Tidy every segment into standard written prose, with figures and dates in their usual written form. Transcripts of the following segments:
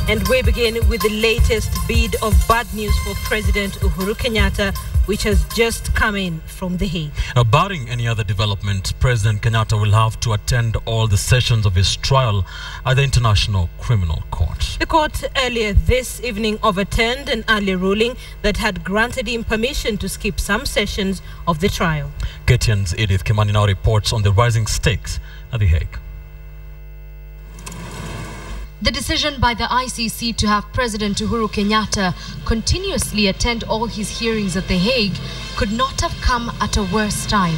And we begin with the latest bit of bad news for President Uhuru Kenyatta, which has just come in from The Hague. Now, barring any other development, President Kenyatta will have to attend all the sessions of his trial at the International Criminal Court. The court earlier this evening overturned an earlier ruling that had granted him permission to skip some sessions of the trial. KTN's Edith Kimani now reports on the rising stakes at The Hague. The decision by the ICC to have President Uhuru Kenyatta continuously attend all his hearings at The Hague could not have come at a worse time.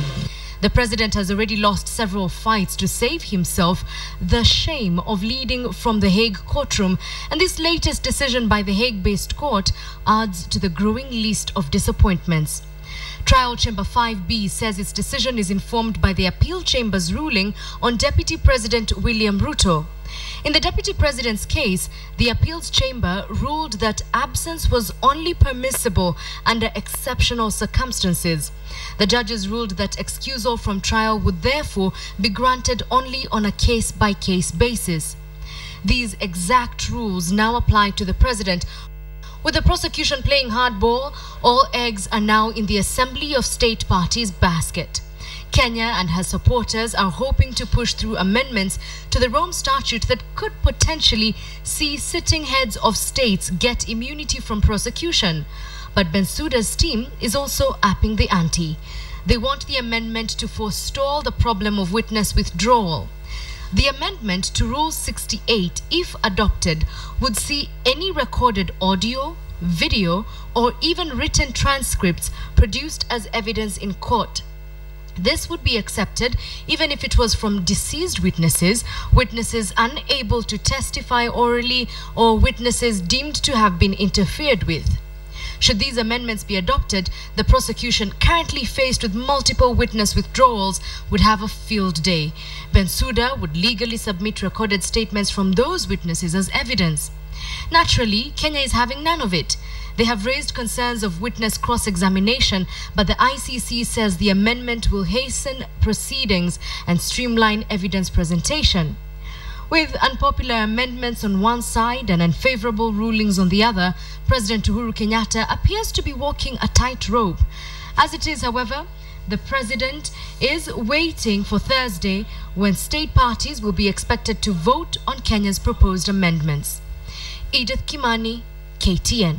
The president has already lost several fights to save himself the shame of leading from the Hague courtroom, and this latest decision by the Hague-based court adds to the growing list of disappointments. Trial Chamber 5B says its decision is informed by the Appeal Chamber's ruling on Deputy President William Ruto. In the Deputy President's case, the Appeals Chamber ruled that absence was only permissible under exceptional circumstances. The judges ruled that excusal from trial would therefore be granted only on a case-by-case basis. These exact rules now apply to the President. With the prosecution playing hardball, all eggs are now in the Assembly of State Parties basket. Kenya and her supporters are hoping to push through amendments to the Rome Statute that could potentially see sitting heads of states get immunity from prosecution. But Bensouda's team is also upping the ante. They want the amendment to forestall the problem of witness withdrawal. The amendment to Rule 68, if adopted, would see any recorded audio, video, or even written transcripts produced as evidence in court. This would be accepted even if it was from deceased witnesses, witnesses unable to testify orally, or witnesses deemed to have been interfered with. Should these amendments be adopted, the prosecution, currently faced with multiple witness withdrawals, would have a field day. Bensouda would legally submit recorded statements from those witnesses as evidence. Naturally, Kenya is having none of it. They have raised concerns of witness cross-examination, but the ICC says the amendment will hasten proceedings and streamline evidence presentation. With unpopular amendments on one side and unfavorable rulings on the other, President Uhuru Kenyatta appears to be walking a tightrope. As it is, however, the president is waiting for Thursday, when state parties will be expected to vote on Kenya's proposed amendments. Edith Kimani, KTN.